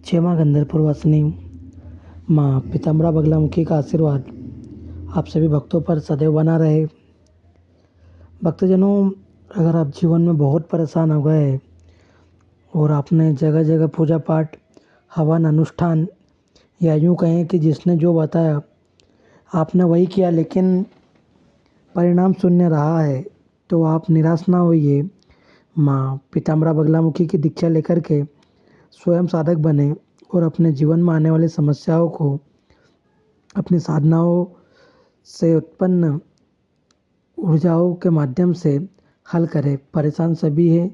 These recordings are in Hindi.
जय माँ गंधर्पुर वासिनी माँ पीताम्बरा बगलामुखी का आशीर्वाद आप सभी भक्तों पर सदैव बना रहे। भक्तजनों, अगर आप जीवन में बहुत परेशान हो गए और आपने जगह जगह पूजा पाठ, हवन, अनुष्ठान या यूँ कहें कि जिसने जो बताया आपने वही किया लेकिन परिणाम शून्य रहा है, तो आप निराश ना होइए। माँ पीताम्बरा बगलामुखी की दीक्षा लेकर के स्वयं साधक बने और अपने जीवन में आने वाली समस्याओं को अपनी साधनाओं से उत्पन्न ऊर्जाओं के माध्यम से हल करें। परेशान सभी है,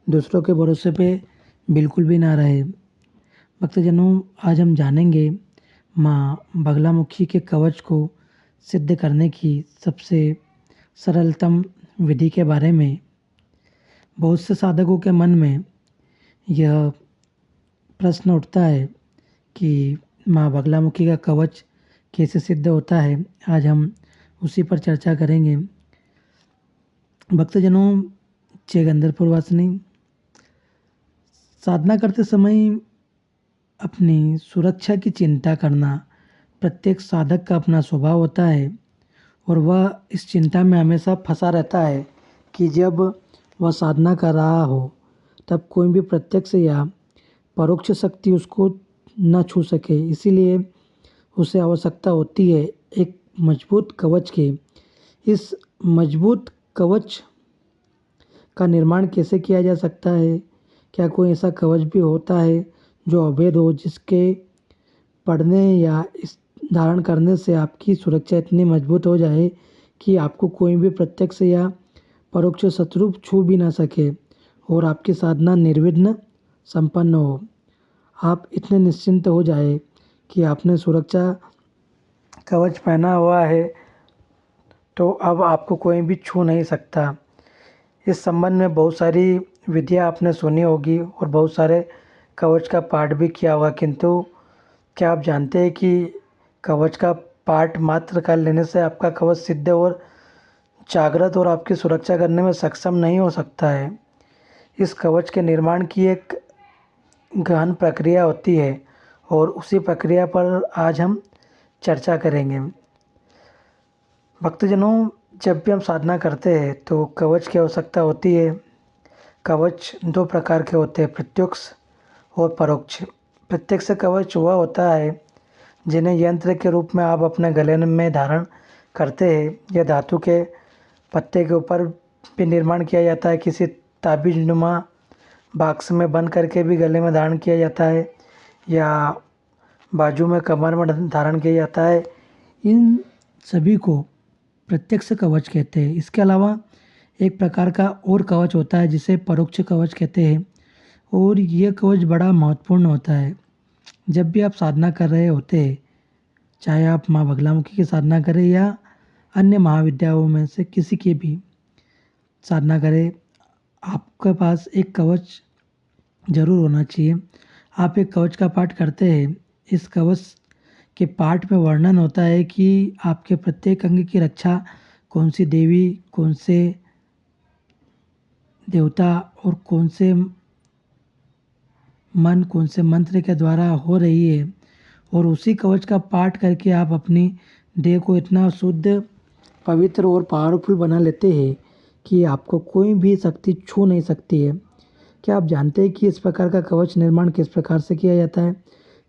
दूसरों के भरोसे पे बिल्कुल भी ना रहे। भक्तजनों, आज हम जानेंगे माँ बगलामुखी के कवच को सिद्ध करने की सबसे सरलतम विधि के बारे में। बहुत से साधकों के मन में यह प्रश्न उठता है कि माँ बगलामुखी का कवच कैसे सिद्ध होता है। आज हम उसी पर चर्चा करेंगे। भक्तजनों, जय गंधर्पुर वासिनी, साधना करते समय अपनी सुरक्षा की चिंता करना प्रत्येक साधक का अपना स्वभाव होता है और वह इस चिंता में हमेशा फंसा रहता है कि जब वह साधना कर रहा हो तब कोई भी प्रत्यक्ष या परोक्ष शक्ति उसको न छू सके। इसीलिए उसे आवश्यकता होती है एक मजबूत कवच की। इस मजबूत कवच का निर्माण कैसे किया जा सकता है? क्या कोई ऐसा कवच भी होता है जो अवैध हो, जिसके पढ़ने या इस धारण करने से आपकी सुरक्षा इतनी मजबूत हो जाए कि आपको कोई भी प्रत्यक्ष या परोक्ष शत्रु छू भी ना सके और आपकी साधना निर्विघ्न संपन्न हो? आप इतने निश्चिंत हो जाए कि आपने सुरक्षा कवच पहना हुआ है तो अब आपको कोई भी छू नहीं सकता। इस संबंध में बहुत सारी विधियाँ आपने सुनी होगी और बहुत सारे कवच का पाठ भी किया होगा, किंतु क्या आप जानते हैं कि कवच का पाठ मात्र कर लेने से आपका कवच सिद्ध और जागृत और आपकी सुरक्षा करने में सक्षम नहीं हो सकता है। इस कवच के निर्माण की एक गहन प्रक्रिया होती है और उसी प्रक्रिया पर आज हम चर्चा करेंगे। भक्तजनों, जब भी हम साधना करते हैं तो कवच की आवश्यकता होती है। कवच दो प्रकार के होते हैं, प्रत्यक्ष और परोक्ष। प्रत्यक्ष कवच वह होता है जिन्हें यंत्र के रूप में आप अपने गले में धारण करते हैं। यह धातु के पत्ते के ऊपर भी निर्माण किया जाता है, किसी ताबीज नुमा बॉक्स में बंद करके भी गले में धारण किया जाता है या बाजू में कमर में धारण किया जाता है। इन सभी को प्रत्यक्ष कवच कहते हैं। इसके अलावा एक प्रकार का और कवच होता है जिसे परोक्ष कवच कहते हैं और यह कवच बड़ा महत्वपूर्ण होता है। जब भी आप साधना कर रहे होते हैं, चाहे आप माँ बगलामुखी की साधना करें या अन्य महाविद्याओं में से किसी की भी साधना करें, आपके पास एक कवच जरूर होना चाहिए। आप एक कवच का पाठ करते हैं, इस कवच के पाठ में वर्णन होता है कि आपके प्रत्येक अंग की रक्षा कौन सी देवी, कौन से देवता और कौन से मन, कौन से मंत्र के द्वारा हो रही है। और उसी कवच का पाठ करके आप अपनी देह को इतना शुद्ध, पवित्र और पावरफुल बना लेते हैं कि आपको कोई भी शक्ति छू नहीं सकती है। क्या आप जानते हैं कि इस प्रकार का कवच निर्माण किस प्रकार से किया जाता है,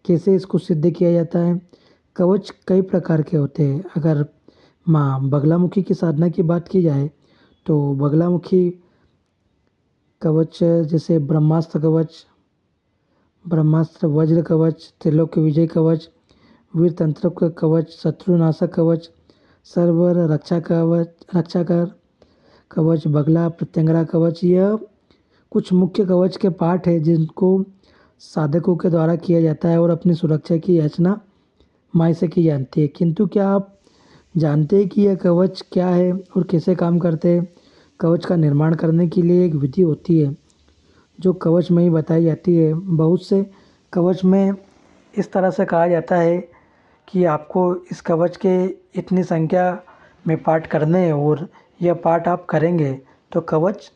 कैसे इसको सिद्ध किया जाता है? कवच कई प्रकार के होते हैं। अगर माँ बगलामुखी की साधना की बात की जाए तो बगलामुखी कवच जैसे ब्रह्मास्त्र कवच, ब्रह्मास्त्र वज्र कवच, त्रिलोक्य विजय कवच, वीर तंत्र का कवच, शत्रुनाशक कवच, सर्वर रक्षा कवच, रक्षाकर कवच, बगला प्रत्यंगरा कवच, यह कुछ मुख्य कवच के पाठ है जिनको साधकों के द्वारा किया जाता है और अपनी सुरक्षा की याचना माई से की जाती है। किंतु क्या आप जानते हैं कि यह कवच क्या है और कैसे काम करते हैं? कवच का निर्माण करने के लिए एक विधि होती है जो कवच में ही बताई जाती है। बहुत से कवच में इस तरह से कहा जाता है कि आपको इस कवच के इतनी संख्या में पाठ करने हैं और यह पाठ आप करेंगे तो कवच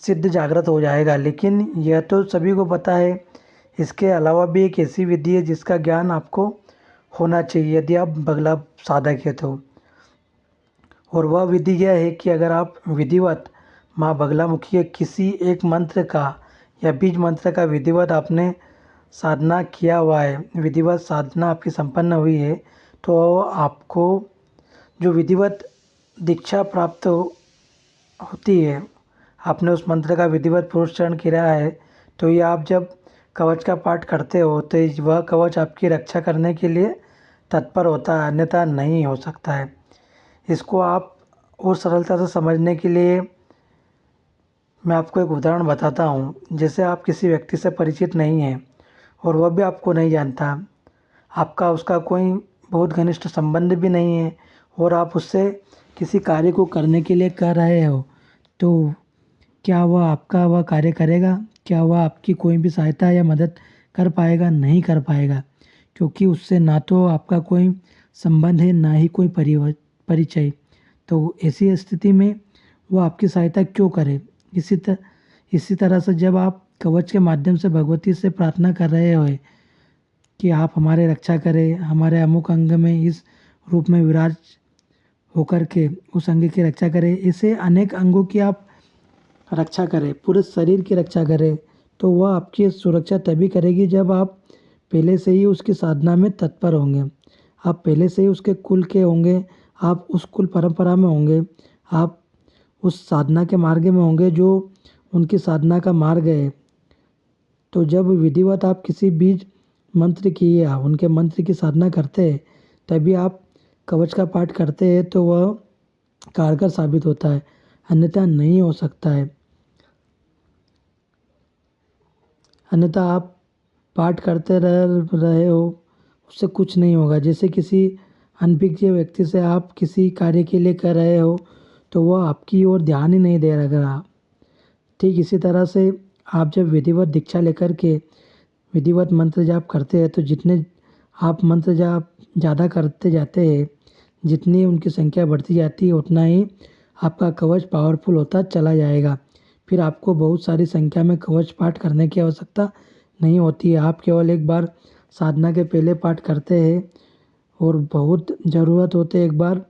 सिद्ध जागृत हो जाएगा। लेकिन यह तो सभी को पता है, इसके अलावा भी एक ऐसी विधि है जिसका ज्ञान आपको होना चाहिए यदि आप बगला साधक है तो। और वह विधि यह है कि अगर आप विधिवत माँ बगलामुखी के किसी एक मंत्र का या बीज मंत्र का विधिवत आपने साधना किया हुआ है, विधिवत साधना आपकी संपन्न हुई है, तो आपको जो विधिवत दीक्षा प्राप्त होती है, आपने उस मंत्र का विधिवत पुनश्चरण किया है, तो ये आप जब कवच का पाठ करते हो तो वह कवच आपकी रक्षा करने के लिए तत्पर होता है, अन्यथा नहीं हो सकता है। इसको आप और सरलता से समझने के लिए मैं आपको एक उदाहरण बताता हूँ। जैसे आप किसी व्यक्ति से परिचित नहीं हैं और वह भी आपको नहीं जानता, आपका उसका कोई बहुत घनिष्ठ संबंध भी नहीं है और आप उससे किसी कार्य को करने के लिए कह रहे हो, तो क्या वह आपका वह कार्य करेगा? क्या वह आपकी कोई भी सहायता या मदद कर पाएगा? नहीं कर पाएगा, क्योंकि उससे ना तो आपका कोई संबंध है ना ही कोई परिचय। तो ऐसी स्थिति में वो आपकी सहायता क्यों करे? इसी तरह से जब आप कवच के माध्यम से भगवती से प्रार्थना कर रहे हो कि आप हमारे रक्षा करें, हमारे अमुक अंग में इस रूप में विराज होकर के उस अंग की रक्षा करें, ऐसे अनेक अंगों की आप रक्षा करें, पूरे शरीर की रक्षा करें, तो वह आपकी सुरक्षा तभी करेगी जब आप पहले से ही उसकी साधना में तत्पर होंगे, आप पहले से ही उसके कुल के होंगे, आप उस कुल परंपरा में होंगे, आप उस साधना के मार्ग में होंगे जो उनकी साधना का मार्ग है। तो जब विधिवत आप किसी बीज मंत्र की या उनके मंत्र की साधना करते हैं, तभी आप कवच का पाठ करते हैं, तो वह कारगर साबित होता है, अन्यथा नहीं हो सकता है। अन्यथा आप पाठ करते रहे हो, उससे कुछ नहीं होगा। जैसे किसी अनभिज्ञ व्यक्ति से आप किसी कार्य के लिए कर रहे हो, तो वह आपकी ओर ध्यान ही नहीं दे रहा। ठीक इसी तरह से आप जब विधिवत दीक्षा लेकर के विधिवत मंत्र जाप करते हैं, तो जितने आप मंत्र जाप ज़्यादा करते जाते हैं, जितनी उनकी संख्या बढ़ती जाती है, उतना ही आपका कवच पावरफुल होता चला जाएगा। फिर आपको बहुत सारी संख्या में कवच पाठ करने की आवश्यकता नहीं होती है। आप केवल एक बार साधना के पहले पाठ करते हैं और बहुत ज़रूरत होते एक बार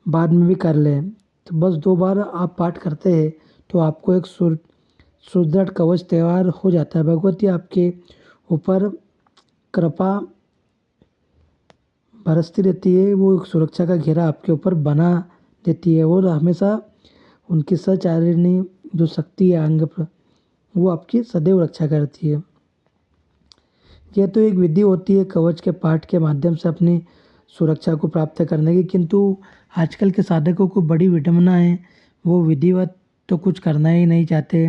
बाद में भी कर लें, तो बस 2 बार आप पाठ करते हैं तो आपको एक सुदृढ़ कवच तैयार हो जाता है। भगवती आपके ऊपर कृपा बरसती रहती है, वो एक सुरक्षा का घेरा आपके ऊपर बना देती है और हमेशा उनकी सचारिणी जो शक्ति है अंग पर, वो आपकी सदैव रक्षा करती है। यह तो एक विधि होती है कवच के पाठ के माध्यम से अपनी सुरक्षा को प्राप्त करने की, किंतु आजकल के साधकों को बड़ी विडंबना है, वो विधिवत तो कुछ करना ही नहीं चाहते,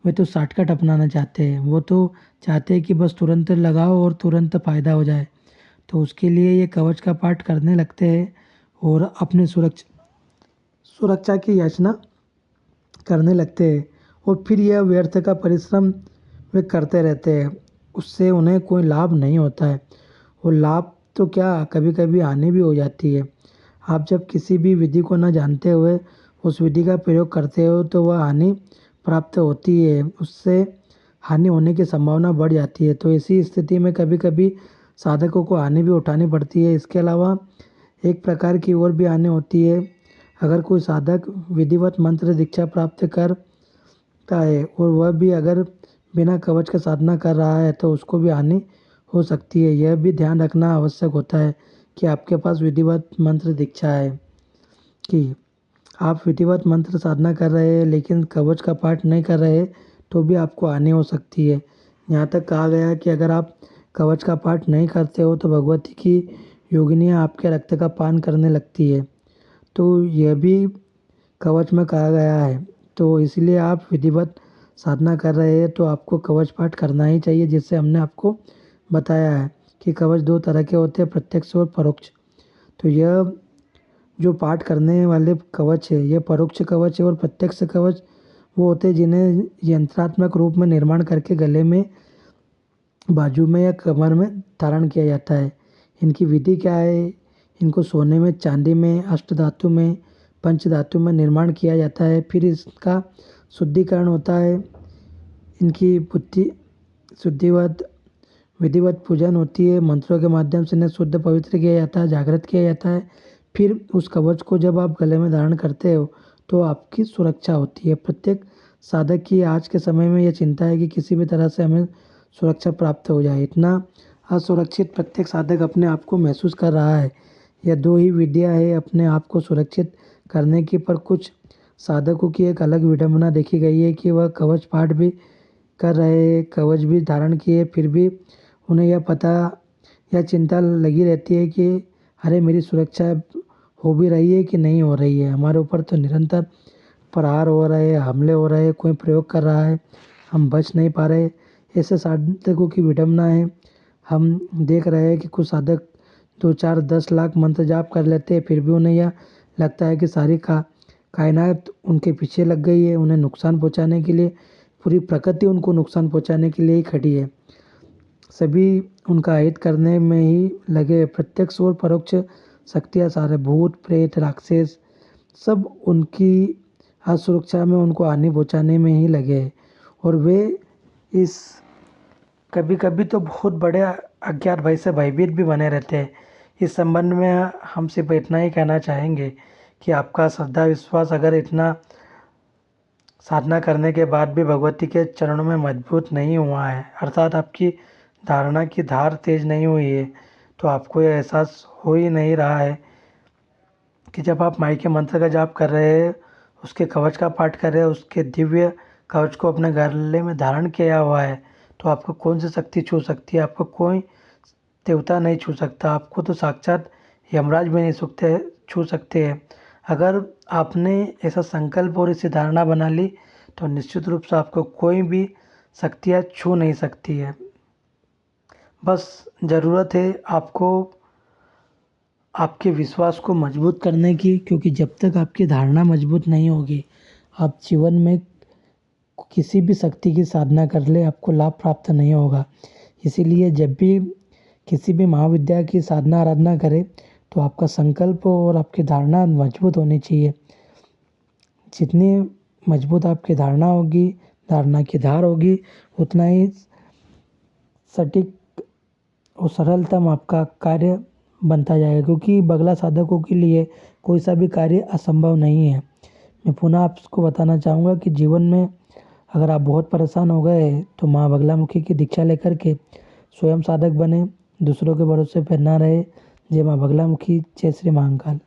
वे तो शॉर्टकट अपनाना चाहते हैं। वो तो चाहते हैं कि बस तुरंत लगाओ और तुरंत फ़ायदा हो जाए, तो उसके लिए ये कवच का पाठ करने लगते हैं और अपनी सुरक्षा की याचना करने लगते हैं और फिर यह व्यर्थ का परिश्रम वे करते रहते हैं, उससे उन्हें कोई लाभ नहीं होता है। और लाभ तो क्या, कभी कभी हानि भी हो जाती है। आप जब किसी भी विधि को न जानते हुए उस विधि का प्रयोग करते हो तो वह हानि प्राप्त होती है, उससे हानि होने की संभावना बढ़ जाती है। तो ऐसी स्थिति में कभी कभी साधकों को हानि भी उठानी पड़ती है। इसके अलावा एक प्रकार की और भी हानि होती है। अगर कोई साधक विधिवत मंत्र दीक्षा प्राप्त करता है और वह भी अगर बिना कवच का साधना कर रहा है, तो उसको भी हानि हो सकती है। यह भी ध्यान रखना आवश्यक होता है कि आपके पास विधिवत मंत्र दीक्षा है, कि आप विधिवत मंत्र साधना कर रहे हैं लेकिन कवच का पाठ नहीं कर रहे, तो भी आपको हानि हो सकती है। यहाँ तक कहा गया है कि अगर आप कवच का पाठ नहीं करते हो तो भगवती की योगिनियाँ आपके रक्त का पान करने लगती है, तो यह भी कवच में कहा गया है। तो इसलिए आप विधिवत साधना कर रहे हैं तो आपको कवच पाठ करना ही चाहिए। जिससे हमने आपको बताया है कि कवच 2 तरह के होते हैं, प्रत्यक्ष और परोक्ष। तो यह जो पाठ करने वाले कवच है, यह परोक्ष कवच है, और प्रत्यक्ष कवच वो होते हैं जिन्हें यंत्रात्मक रूप में निर्माण करके गले में, बाजू में या कमर में धारण किया जाता है। इनकी विधि क्या है? इनको सोने में, चांदी में, अष्टधातु में, पंचधातु में निर्माण किया जाता है। फिर इसका शुद्धिकरण होता है। इनकी बुद्धि शुद्धिवत विधिवत पूजन होती है, मंत्रों के माध्यम से इन्हें शुद्ध पवित्र किया जाता है, जागृत किया जाता है। फिर उस कवच को जब आप गले में धारण करते हो तो आपकी सुरक्षा होती है। प्रत्येक साधक की आज के समय में ये चिंता है कि किसी भी तरह से हमें सुरक्षा प्राप्त हो जाए। इतना असुरक्षित प्रत्येक साधक अपने आप को महसूस कर रहा है। यह दो ही विद्या है अपने आप को सुरक्षित करने की, पर कुछ साधकों की एक अलग विडंबना देखी गई है कि वह कवच पाठ भी कर रहे, कवच भी धारण किए, फिर भी उन्हें यह चिंता लगी रहती है कि अरे मेरी सुरक्षा हो भी रही है कि नहीं हो रही है। हमारे ऊपर तो निरंतर प्रहार हो रहे हैं, हमले हो रहे हैं, कोई प्रयोग कर रहा है, हम बच नहीं पा रहे। ऐसे साधकों की विडंबना है। हम देख रहे हैं कि कुछ साधक 2 4 10 लाख मंत्र जाप कर लेते हैं, फिर भी उन्हें यह लगता है कि सारी कायनात उनके पीछे लग गई है, उन्हें नुकसान पहुंचाने के लिए, पूरी प्रकृति उनको नुकसान पहुंचाने के लिए ही खड़ी है। सभी उनका हित करने में ही लगे। प्रत्यक्ष और परोक्ष शक्तियाँ, सारे भूत प्रेत राक्षस सब उनकी असुरक्षा में, उनको हानि पहुंचाने में ही लगे हैं। और वे इस कभी कभी तो बहुत बड़े अज्ञात भय से भयभीत भी बने रहते हैं। इस संबंध में हम सिर्फ इतना ही कहना चाहेंगे कि आपका श्रद्धा विश्वास अगर इतना साधना करने के बाद भी भगवती के चरणों में मजबूत नहीं हुआ है, अर्थात आपकी धारणा की धार तेज नहीं हुई है, तो आपको यह एहसास हो ही नहीं रहा है कि जब आप माई के मंत्र का जाप कर रहे हैं, उसके कवच का पाठ कर रहे हैं, उसके दिव्य कवच को अपने गले में धारण किया हुआ है, तो आपको कौन सी शक्ति छू सकती है? आपको कोई देवता नहीं छू सकता। आपको तो साक्षात यमराज भी नहीं छू सकते हैं। अगर आपने ऐसा संकल्प और इसे धारणा बना ली तो निश्चित रूप से आपको कोई भी शक्तियाँ छू नहीं सकती है। बस ज़रूरत है आपको आपके विश्वास को मजबूत करने की, क्योंकि जब तक आपकी धारणा मजबूत नहीं होगी, आप जीवन में किसी भी शक्ति की साधना कर ले आपको लाभ प्राप्त नहीं होगा। इसीलिए जब भी किसी भी महाविद्या की साधना आराधना करें तो आपका संकल्प और आपकी धारणा मजबूत होनी चाहिए। जितनी मजबूत आपकी धारणा होगी, धारणा की धार होगी, उतना ही सटीक और सरलतम आपका कार्य बनता जाएगा। क्योंकि बगला साधकों के लिए कोई सा भी कार्य असंभव नहीं है। मैं पुनः आपको बताना चाहूँगा कि जीवन में अगर आप बहुत परेशान हो गए तो माँ बगलामुखी की दीक्षा लेकर के स्वयं साधक बने, दूसरों के भरोसे पर ना रहे। जय माँ बगलामुखी, जय श्री महाकाल।